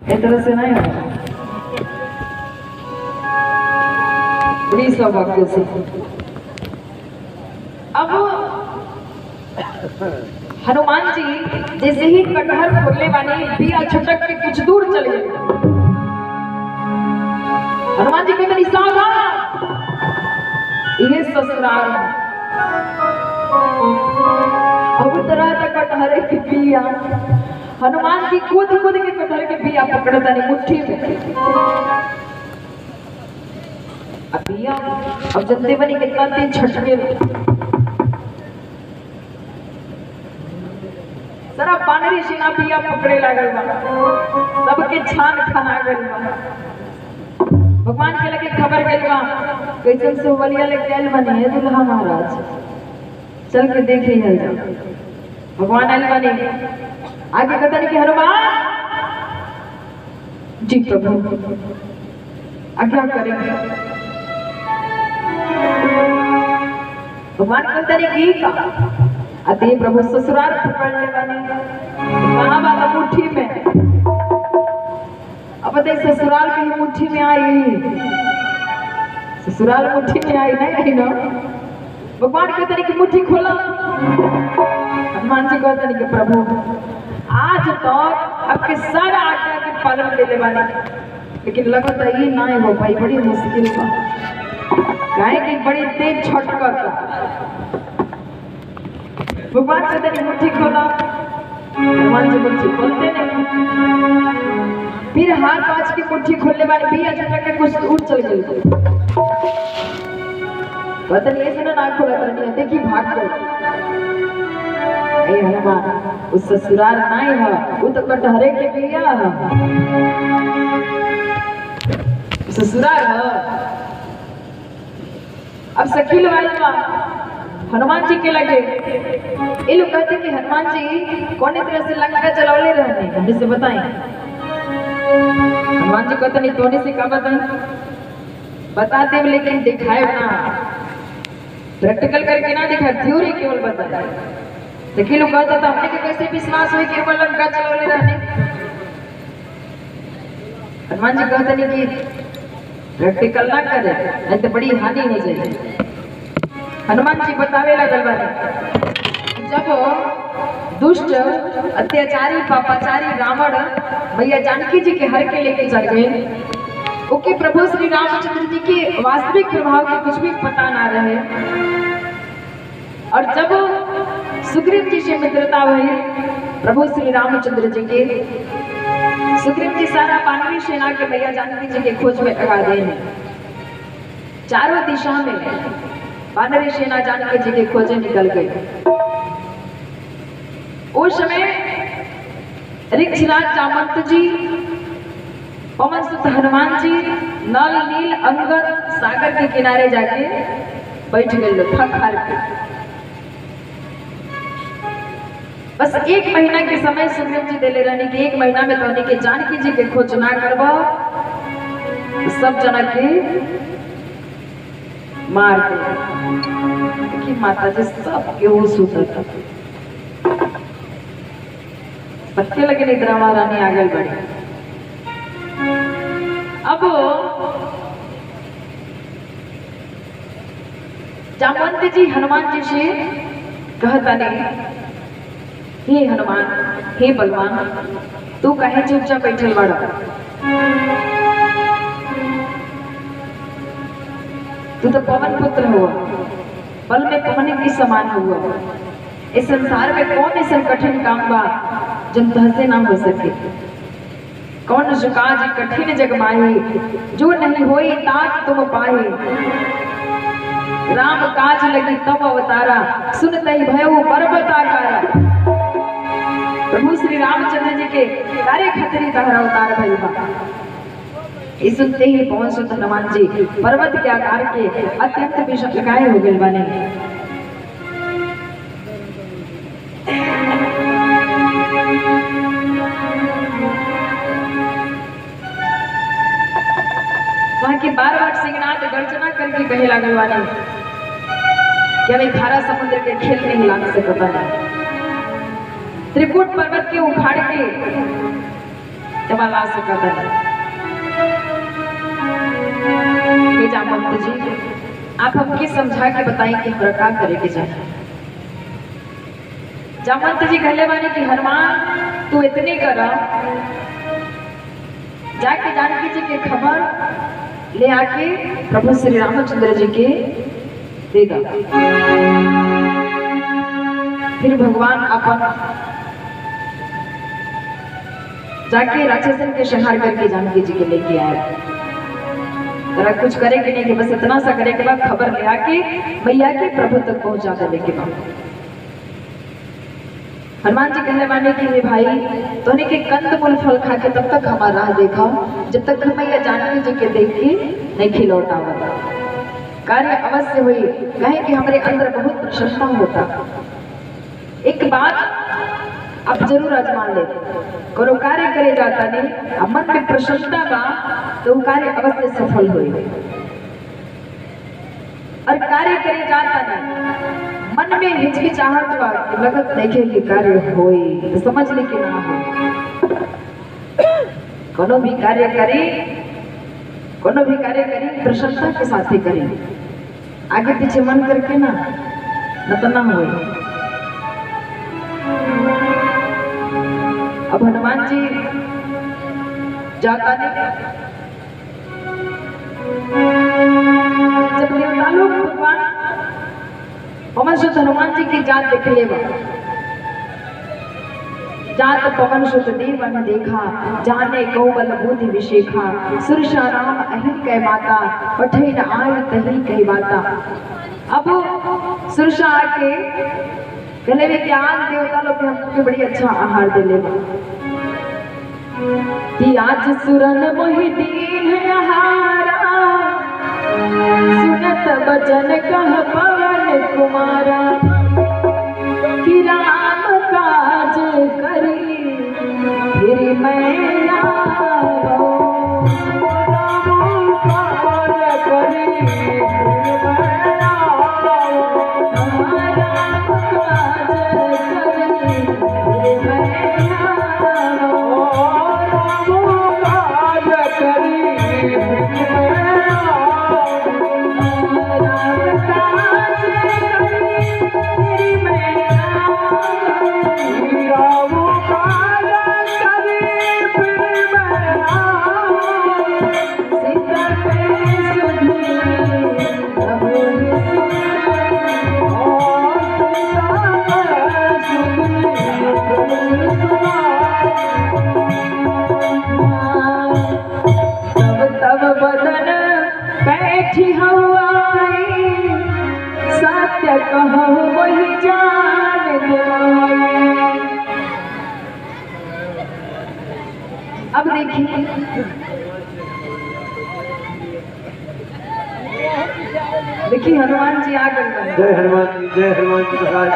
एक तरह से नहीं होगा। बड़ी सौभाग्य से अब हनुमान जी जैसे ही कटहर खोलने वाले बिया छटक के कुछ दूर चले गए। हनुमान जी कहते सावधान, ये ससुराल अब तरह तक कटहर के बिया हनुमान जी कूद कूद के कटहर के बिया पकड़ता नहीं मुट्ठी में। अब बिया अब जनते बनी कितना दिन छटके सारा बानरी सेना बिया पकड़े लागल बा, सबके छान खा गइल बा। भगवान के लगे खबर गइल बा कैसन से वलिया ले गइल बने है दुल्हा महाराज, चल के देख लिया जा। भगवान आइल बने आगे कहता नहीं कि हनुमान जी प्रभु आज्ञा करेंगे। भगवान कहता नहीं की का अति प्रभु ससुराल पकड़ने वाले कहाँ वाला मुट्ठी में। अब देख ससुराल की मुट्ठी में आई, ससुराल मुट्ठी में आई नहीं ना। भगवान कहते हैं कि मुट्ठी खोला। हनुमान जी कहते हैं कि प्रभु आज तो आपके सारा आज्ञा के पालन देने वाले, लेकिन लगता ही ना हो भाई, बड़ी मुश्किल बा गाय की बड़ी तेज छटका। भगवान कहते हैं मुट्ठी खोला। हनुमान जी मुट्ठी खोलते नहीं, फिर हाथ पांच की मुट्ठी खोलने वाले भी अचानक के कुछ दूर चल गए। कहते नहीं ऐसे ना खोला करनी है, देखिए भाग गए। हनुमान उस ससुराल नहीं है, वो तो कटहरे के बिया है ससुराल है। अब सखी लोग हनुमान जी के लगे ये लोग कहते कि हनुमान जी कौन तरह से लंका चलावले रहने हमने से बताएं। हनुमान जी कहते नहीं तोने से क्या बताते लेकिन दिखाए ना, प्रैक्टिकल करके ना दिखा, थ्योरी केवल बताए। देखिए लोग कहता था हमने के कैसे विश्वास हुई कि वो लंका चलावले रहने। हनुमान जी कहते नहीं कि प्रैक्टिकल ना करे नहीं तो बड़ी हानि हो जाएगी। हनुमान जी बतावे लगल बारे जब दुष्ट अत्याचारी पापाचारी रावण भैया जानकी जी के हर के लेके चल गए, ओके प्रभु श्री रामचंद्र जी के वास्तविक प्रभाव के कुछ भी पता ना रहे। और जब सुग्रीव जी से मित्रता हुई प्रभु श्री रामचंद्र जी के, सुग्रीव जी सारा पांडवी सेना के भैया जानकी जी के खोज में लगा दे। चारों दिशा में वानरी सेना जानकी जी के खोजे निकल गई। उस समय ऋक्षराज जामवंत जी, पवन सुत हनुमान जी नल नील अंगद सागर के किनारे जाके बैठ गए थक हार के। बस 1 महीना के समय सुग्रीव जी दिले रहने की 1 महीना में तो के जानकी जी के खोज ना करवा सब जना के मार दे कि माता जी सब के वो सुतल था। बच्चे लगे निद्रा महारानी आगे बढ़ी। अब जामवंत जी हनुमान जी से कहता नहीं हे हनुमान हे बलवान तू कहे चुपचाप बैठल बड़ा, तू तो पवन पुत्र हुआ, पल में पवन के समान हुआ। इस संसार में कौन ऐसा कठिन काम बा जब तुझसे ना हो सके। कौन जो काज कठिन जग माहे जो नहीं होई तात तुम पाए। राम काज लगी तब अवतारा सुनते ही भयो पर्वत आकारा। प्रभु श्री रामचंद्र जी के कार्य खतरी तहरा अवतार भइल बा। इस सुनते ही पवन सुत हनुमान जी पर्वत के आकार के अत्यंत विशालकाय हो गए बने। वहां की बार-बार सिंहनाद गर्जना करके कहे लागल वाले क्या भाई खारा समुद्र के खेल नहीं लाग सकता है। त्रिकुट पर्वत के उखाड़ के जमा ला सकता है। ये जामवंत जी आप हमके समझा के बताएं कि हमरा का करे के चाहिए। जामवंत जी कहले बानी कि हनुमान तू इतने करा, जाके जानकी जी के खबर ले आके प्रभु श्री रामचंद्र जी के दे दा। फिर भगवान अपन जाके राक्षसन के संहार करके जानकी जी के लेके आए। जरा कुछ करे कि नहीं कि बस इतना सा करे के बाद खबर ले आके मैया के प्रभु तक पहुंचा देने के बाद हनुमान जी कहने वाले कि हे भाई तोने के कंद मूल फल खा के तब तक हमारा राह देखा जब तक मैया जानकी जी के देख के नहीं खिलौटा हुआ। कार्य अवश्य हुई, कहे कि हमारे अंदर बहुत प्रसन्नता होता। एक बात आप जरूर आजमा ले, करो कार्य करे जाता नहीं अब मन में प्रसन्नता का तो कार्य अवश्य सफल हुई। और कार्य करे जाता नहीं मन में हिचकिचाहट बा कि लगत देखे कि कार्य होई तो समझ ले कि ना हो। कोनो भी कार्य करी प्रसन्नता के साथ ही करी, आगे पीछे मन करके ना तो ना हो। अब हनुमान जी जाता नहीं, जब देवता लोग भगवान पवन सुत हनुमान जी की जात देख ले जात पवन सुत देव ने देखा, जाने कौबल बुद्धि विशेखा, सुरसा राम अहिर कै माता, पठै न आय तही कही बाता। अब सुरसा आके कहले वे ज्ञान देवता लोग हमको बड़ी अच्छा आहार दे ले कि आज सुरन मोहि दीन है आहारा, सुनत बचन कह पवन कुमारा, कि राम काज करी फिर मैं आवो, राम काज करी फिर मैं आवो, राम काज करी फिर मैं आवो, राम काज करी फिर मैं आवो, राम काज करी फिर मैं बदन बैठी हवाई, सत्य कहो वही जान गई। अब देखिए हनुमान जी आ गए। जय हनुमान जी, जय हनुमान जी महाराज।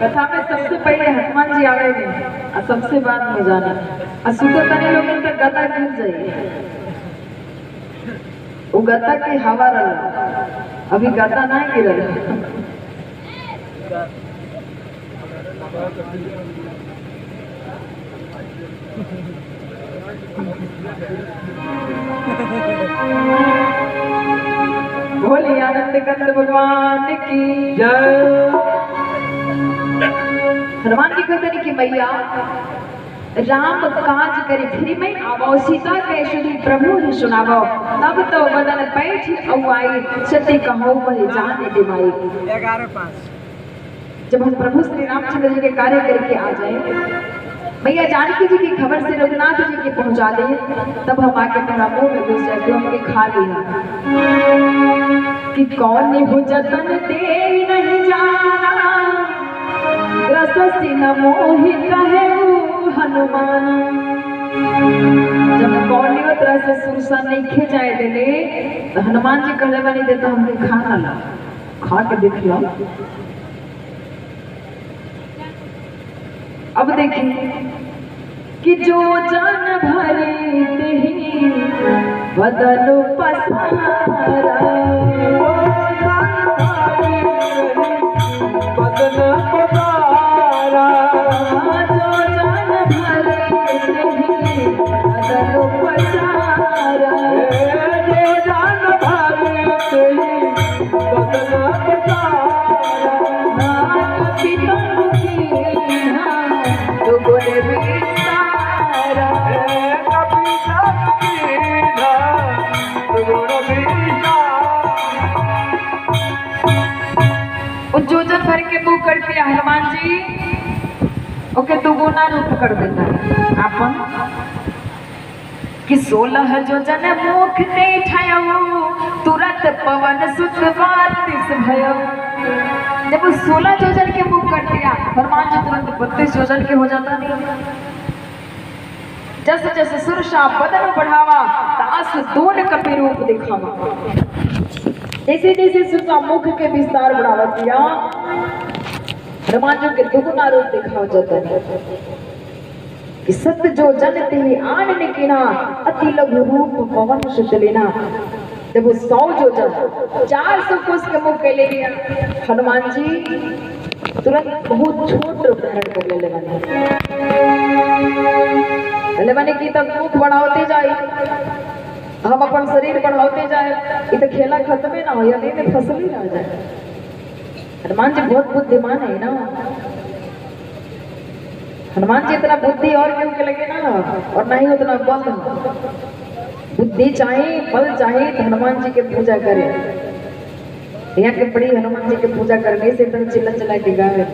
कथा में सबसे पहले हनुमान जी आवे और सबसे बाद में जाना और सुते तने लोग तक गदा गिर जाए। वो गदा के हवा रहा, अभी गदा ना गिरल। बोलिए आनंद कंद भगवान की जय। हनुमान जी कहते कि मैया राम काज करे फिर मैं आवो, सीता के श्री प्रभु ही सुनावो, तब तो बदन बैठ औआई, सत्य कहो वही जाने दे माई। 11:05 जब हम प्रभु श्री रामचंद्र जी के कार्य करके आ जाए, मैया जानकी जी की खबर से रघुनाथ जी के पहुंचा दे, तब हम आके तेरा मुंह में घुस जाए तो हमके खा लिया कि कौन हो जतन दे नहीं जाना, ग्रससी न मोहि कहे हनुमान। जब कौन तरह से सुरसा नहीं खे जाए देले तो हनुमान जी कहले वाली देता हमके खाना ला, खा के देख लो। अब देखिए कि जो जान भरी दही बदन पसारा, बदन पसारा जो जान भर नहीं अदल पसारा जो जान भर नहीं बदला पसारा ना कभी की ना तो बोले विस्तारा कभी की ना तो बोले जोजन भर के मुंह कर दिया हनुमान जी ओके दुगुना रूप कर देता है आपन कि 16 जोजन मुख ने ठायो तुरंत पवन सुत 32 भयो जब वो 16 जोजन के मुख कर दिया हनुमान जी तुरंत 32 जोजन के हो जाता नहीं जैसे जैसे सुरसा बदन बढ़ावा तास दोन कपि रूप दिखावा जैसे जैसे सुरसा मुख के विस्तार बढ़ावा दिया हनुमान जी के दुगुना रूप दिखावा जाता है कि सत्य जो जनते आन निकिना अति लघु रूप पवन सुत लेना जब वो 100 जो जन 400 को उसके मुख के ले लिया हनुमान जी तुरंत बहुत छोट रूप धारण कर ले बने की तब मुख बढ़ाते जाए हम अपन शरीर बढ़ाते जाए ये तो खेला खत्म ही ना हो या नहीं फसल ही ना जाए हनुमान जी बहुत बुद्धिमान है ना हनुमान जी इतना बुद्धि और क्यों के लगे ना और ना ही उतना बल बुद्धि चाहे बल चाहे तो हनुमान जी के पूजा करे यहाँ के बड़ी हनुमान जी के पूजा करने से एकदम चिल्ला चिल्ला के गावे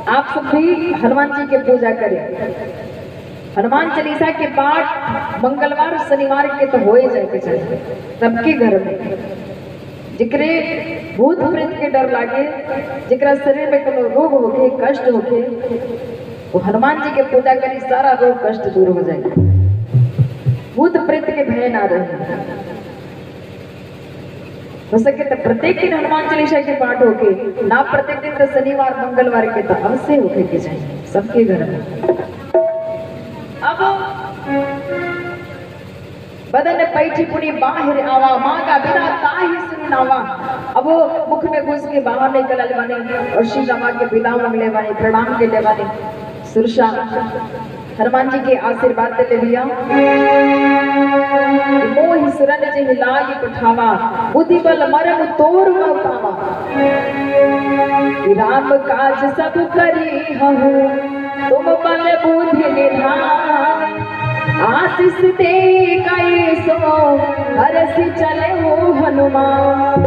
आप सब भी हनुमान जी के पूजा करें हनुमान चालीसा के पाठ मंगलवार शनिवार के तो हो ही जाए चाहिए सबके घर में जिकरे भूत प्रेत के डर लागे जिकरा शरीर में कोनो रोग होके कष्ट होके वो हनुमान जी के पूजा करी सारा रोग कष्ट दूर हो जाएगा भूत प्रेत के भय ना रहे हो सके तो प्रत्येक दिन हनुमान चालीसा के पाठ होके ना प्रत्येक दिन तो शनिवार मंगलवार के तो अवश्य होके के चाहिए सबके घर में अब बदन पैठी पुनी बाहर आवा माँ का बिना ताही सुनावा अब वो मुख में घुस के बाहर निकल बने और श्री रामा के बिना मंगले बने प्रणाम के ले बने सुरसा हनुमान जी के आशीर्वाद दे लिया मोहि सुरन जे लागी पठावा बुद्धि बल मरम तोर पावा राम काज सब करी हूँ तुम बल बुद्धि निधान आशीष दे गए सो हरसि चले हो हनुमान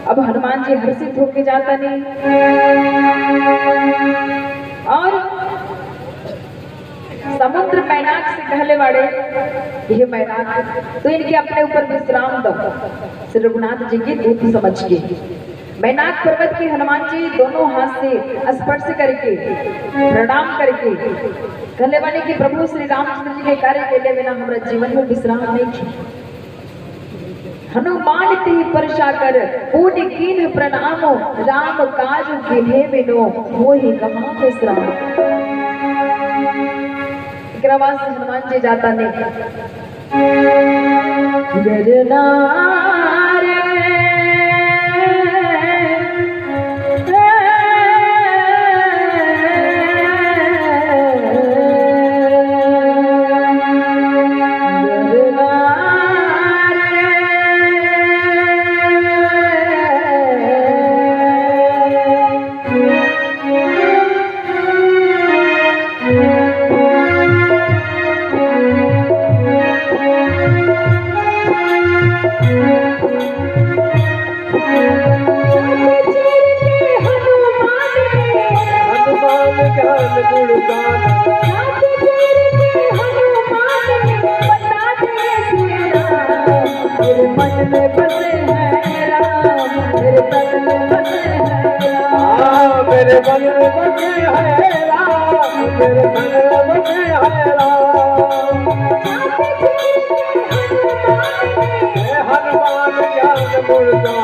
अब हनुमान जी हर्षित होके जाता नहीं और समुद्र मैनाक से कहले वाड़े ये मैनाक तो इनके अपने ऊपर विश्राम दो श्री रघुनाथ जी की दूत समझ के मैनाक पर्वत की हनुमान जी दोनों हाथ से स्पर्श करके प्रणाम करके कहले वाले कि प्रभु श्री रामचंद्र जी के कार्य के लिए बिना हमारा जीवन में विश्राम नहीं किया हनुमान ते परशा कर पूर्ण कीन प्रणामो राम काज किन्हे बिनो मोहि कहाँ विश्राम इकरावास हनुमान जी जाता नहीं मेरे मन में बसे है राम मेरे मन में बसे है राम हनुमान ज्ञान मुर्दा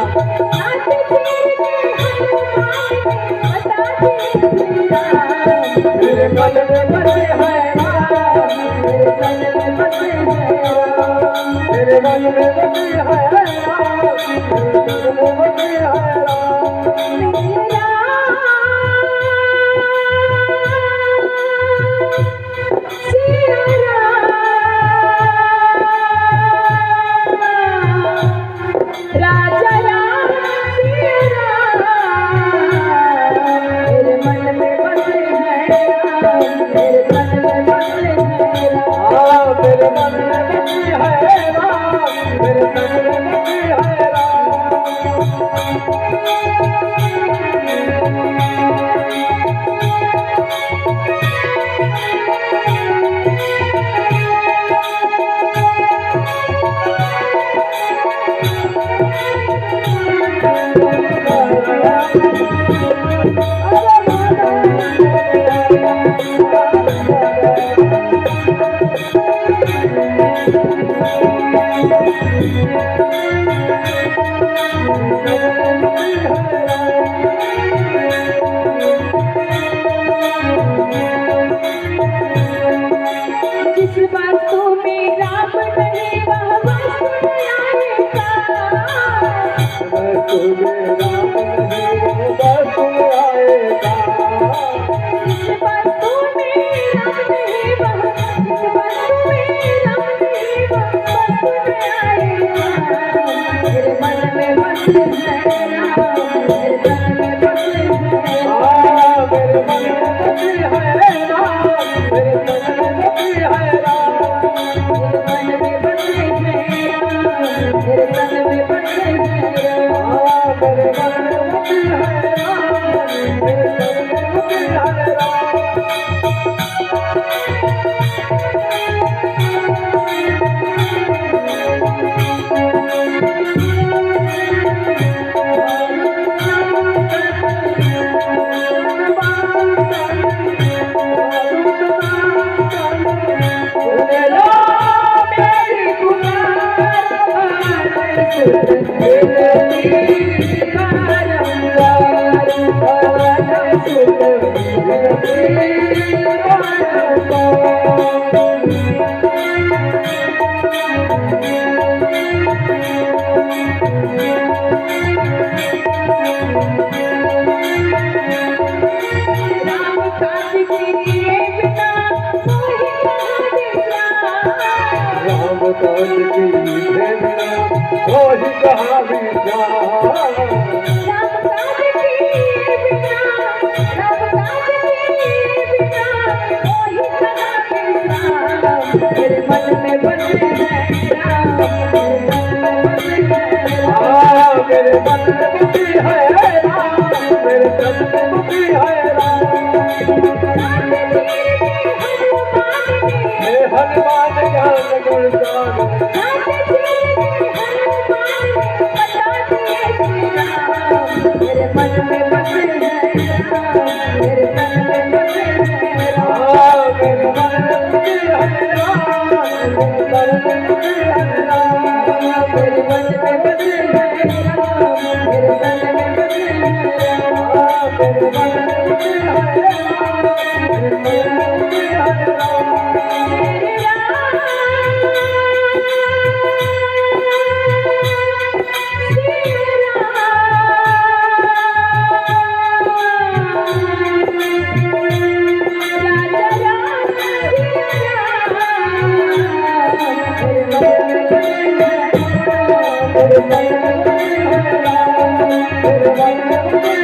मेरे मन में बसे है राम मेरे मन में बसे है राम मेरे मन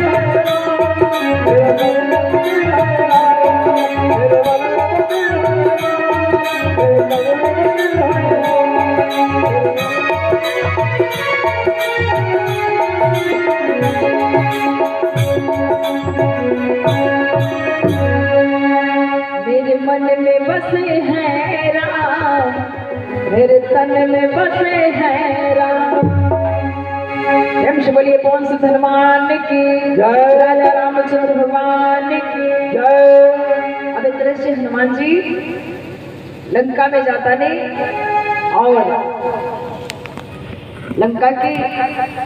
में बसे है राम, मेरे तन में बसे है राम। मेरे मन में बसे हैं राम, मेरे तन में बसे हैं राम। प्रेम से बोलिए पवन सुत हनुमान की जय। राजा रामचंद्र भगवान की जय। अब इस तरह से हनुमान जी लंका में जाता नहीं और लंका की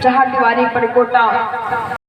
चहारदीवारी पर कोटा